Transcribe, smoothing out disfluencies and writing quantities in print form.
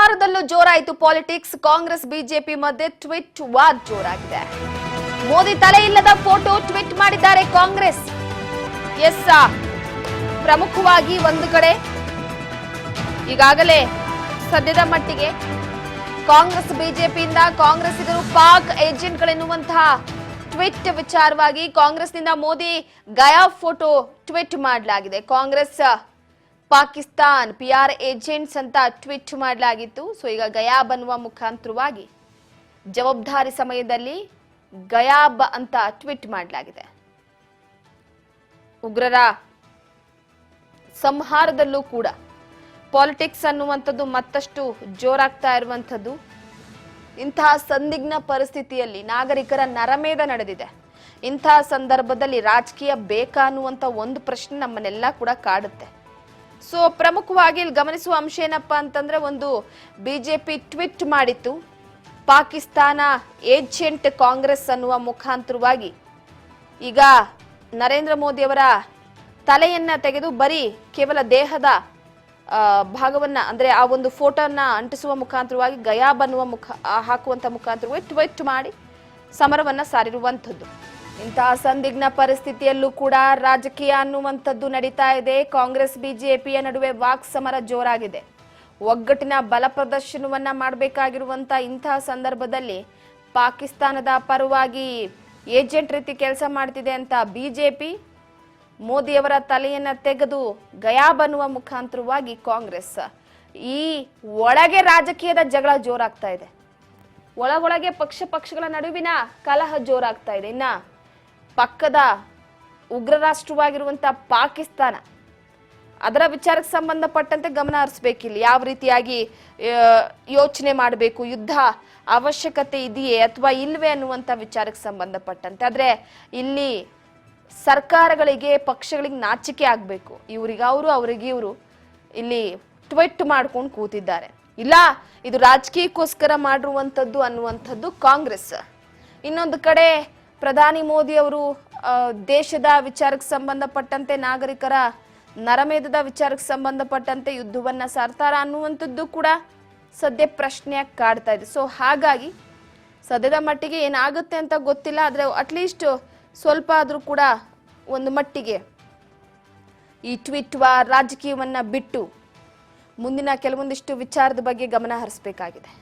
ಬಿಹಾರದಲ್ಲೂ ಜೋರಾಯಿತು politics. Congress BJP ಮಧ್ಯೆ tweet war ಜೋರಾಗಿದೆ. Modi ತಲೆ ಇಲ್ಲದ ಫೋಟೋ ಟ್ವೀಟ್ ಮಾಡಿದ್ದಾರೆ ಕಾಂಗ್ರೆಸ್. ಎಸ್, ಪ್ರಮುಖವಾಗಿ ಒಂದು ಕಡೆ ಈಗಾಗಲೇ ಸದ್ಯದ ಮಟ್ಟಿಗೆ ಕಾಂಗ್ರೆಸ್ ಬಿಜೆಪಿಯಿಂದ ಕಾಂಗ್ರೆಸ್ಸಿಗರು ಪಾಕ್ ಏಜೆಂಟ್ಗಳೆನ್ನುವಂತಹ ಟ್ವೀಟ್ ವಿಚಾರವಾಗಿ ಕಾಂಗ್ರೆಸ್ನಿಂದ ಮೋದಿ ಗಯಾ ಫೋಟೋ ಟ್ವೀಟ್ ಮಾಡಲಾಗಿದೆ. ಕಾಂಗ್ರೆಸ್ ಪಾಕಿಸ್ತಾನ್ PR ಏಜೆಂಟ್ಸ್ ಅಂತ ಟ್ವೀಟ್ ಮಾಡಲಾಗಿತ್ತು. ಸೊ ಈಗ ಗಯಾಬ್ ಅನ್ನುವ ಮುಖಾಂತರವಾಗಿ ಜವಾಬ್ದಾರಿ ಸಮಯದಲ್ಲಿ ಗಯಾಬ್ ಅಂತ ಟ್ವೀಟ್ ಮಾಡಲಾಗಿದೆ. ಉಗ್ರರ ಸಂಹಾರದಲ್ಲೂ ಕೂಡ ಪಾಲಿಟಿಕ್ಸ್ ಅನ್ನುವಂಥದ್ದು ಮತ್ತಷ್ಟು ಜೋರಾಗ್ತಾ ಇರುವಂಥದ್ದು. ಇಂತಹ ಸಂದಿಗ್ಧ ಪರಿಸ್ಥಿತಿಯಲ್ಲಿ ನಾಗರಿಕರ ನರಮೇಧ ನಡೆದಿದೆ. ಇಂತಹ ಸಂದರ್ಭದಲ್ಲಿ ರಾಜಕೀಯ ಬೇಕಾ ಅನ್ನುವಂಥ ಒಂದು ಪ್ರಶ್ನೆ ನಮ್ಮನ್ನೆಲ್ಲ ಕೂಡ ಕಾಡುತ್ತೆ. ಸೊ ಪ್ರಮುಖವಾಗಿ ಇಲ್ಲಿ ಗಮನಿಸುವ ಅಂಶ ಏನಪ್ಪಾ ಅಂತಂದ್ರೆ, ಒಂದು ಬಿಜೆಪಿ ಟ್ವೀಟ್ ಮಾಡಿತ್ತು, ಪಾಕಿಸ್ತಾನ ಏಜೆಂಟ್ ಕಾಂಗ್ರೆಸ್ ಅನ್ನುವ ಮುಖಾಂತರವಾಗಿ ಈಗ ನರೇಂದ್ರ ಮೋದಿ ಅವರ ತಲೆಯನ್ನ ತೆಗೆದು ಬರೀ ಕೇವಲ ದೇಹದ ಭಾಗವನ್ನ ಅಂದ್ರೆ ಆ ಒಂದು ಫೋಟೋನ ಅಂಟಿಸುವ ಮುಖಾಂತರವಾಗಿ ಗಯಾಬ್ ಅನ್ನುವ ಹಾಕುವಂತ ಮುಖಾಂತರವಾಗಿ ಟ್ವೀಟ್ ಮಾಡಿ ಸಮರವನ್ನ ಸಾರಿರುವಂಥದ್ದು. ಇಂತಹ ಸಂದಿಗ್ಧ ಪರಿಸ್ಥಿತಿಯಲ್ಲೂ ಕೂಡ ರಾಜಕೀಯ ಅನ್ನುವಂಥದ್ದು ನಡೀತಾ ಇದೆ. ಕಾಂಗ್ರೆಸ್ ಬಿಜೆಪಿಯ ನಡುವೆ ವಾಕ್ ಸಮರ ಜೋರಾಗಿದೆ. ಒಗ್ಗಟ್ಟಿನ ಬಲ ಪ್ರದರ್ಶನವನ್ನ ಮಾಡಬೇಕಾಗಿರುವಂತ ಇಂತಹ ಸಂದರ್ಭದಲ್ಲಿ ಪಾಕಿಸ್ತಾನದ ಪರವಾಗಿ ಏಜೆಂಟ್ ರೀತಿ ಕೆಲಸ ಮಾಡ್ತಿದೆ ಅಂತ ಬಿಜೆಪಿ ಮೋದಿಯವರ ತಲೆಯನ್ನ ತೆಗೆದು ಗಯಾಬ್ ಅನ್ನುವ ಮುಖಾಂತರವಾಗಿ ಕಾಂಗ್ರೆಸ್ ಈ ಒಳಗೆ ರಾಜಕೀಯದ ಜಗಳ ಜೋರಾಗ್ತಾ ಇದೆ. ಒಳಗೊಳಗೆ ಪಕ್ಷಗಳ ನಡುವಿನ ಕಲಹ ಜೋರಾಗ್ತಾ ಇದೆ. ಇನ್ನ ಪಕ್ಕದ ಉಗ್ರ ರಾಷ್ಟ್ರವಾಗಿರುವಂತ ಪಾಕಿಸ್ತಾನ ಅದರ ವಿಚಾರಕ್ಕೆ ಸಂಬಂಧಪಟ್ಟಂತೆ ಗಮನ ಹರಿಸಬೇಕಿಲ್ಲ. ಯಾವ ರೀತಿಯಾಗಿ ಯೋಚನೆ ಮಾಡಬೇಕು, ಯುದ್ಧ ಅವಶ್ಯಕತೆ ಇದೆಯೇ ಅಥವಾ ಇಲ್ವೇ ಅನ್ನುವಂಥ ವಿಚಾರಕ್ಕೆ ಸಂಬಂಧಪಟ್ಟಂತೆ. ಆದ್ರೆ ಇಲ್ಲಿ ಸರ್ಕಾರಗಳಿಗೆ ಪಕ್ಷಗಳಿಗೆ ನಾಚಿಕೆ ಆಗಬೇಕು. ಇವ್ರಿಗೆ ಅವರು ಅವರಿಗೆ ಇವರು ಇಲ್ಲಿ ಟ್ವೀಟ್ ಮಾಡ್ಕೊಂಡು ಕೂತಿದ್ದಾರೆ. ಇಲ್ಲ, ಇದು ರಾಜಕೀಯಕ್ಕೋಸ್ಕರ ಮಾಡಿರುವಂಥದ್ದು ಅನ್ನುವಂಥದ್ದು ಕಾಂಗ್ರೆಸ್. ಇನ್ನೊಂದು ಕಡೆ ಪ್ರಧಾನಿ ಮೋದಿ ಅವರು ದೇಶದ ವಿಚಾರಕ್ಕೆ ಸಂಬಂಧಪಟ್ಟಂತೆ, ನಾಗರಿಕರ ನರಮೇಧದ ವಿಚಾರಕ್ಕೆ ಸಂಬಂಧಪಟ್ಟಂತೆ ಯುದ್ಧವನ್ನ ಸಾರ್ತಾರ ಅನ್ನುವಂಥದ್ದು ಕೂಡ ಸದ್ಯ ಪ್ರಶ್ನೆ ಕಾಡ್ತಾ ಇದೆ. ಸೊ ಹಾಗಾಗಿ ಸದ್ಯದ ಮಟ್ಟಿಗೆ ಏನಾಗುತ್ತೆ ಅಂತ ಗೊತ್ತಿಲ್ಲ. ಆದರೆ ಅಟ್ಲೀಸ್ಟ್ ಸ್ವಲ್ಪ ಆದರೂ ಕೂಡ ಒಂದು ಮಟ್ಟಿಗೆ ಈ ಟ್ವೀಟ್ ರಾಜಕೀಯವನ್ನ ಬಿಟ್ಟು ಮುಂದಿನ ಕೆಲವೊಂದಿಷ್ಟು ವಿಚಾರದ ಬಗ್ಗೆ ಗಮನ ಹರಿಸಬೇಕಾಗಿದೆ.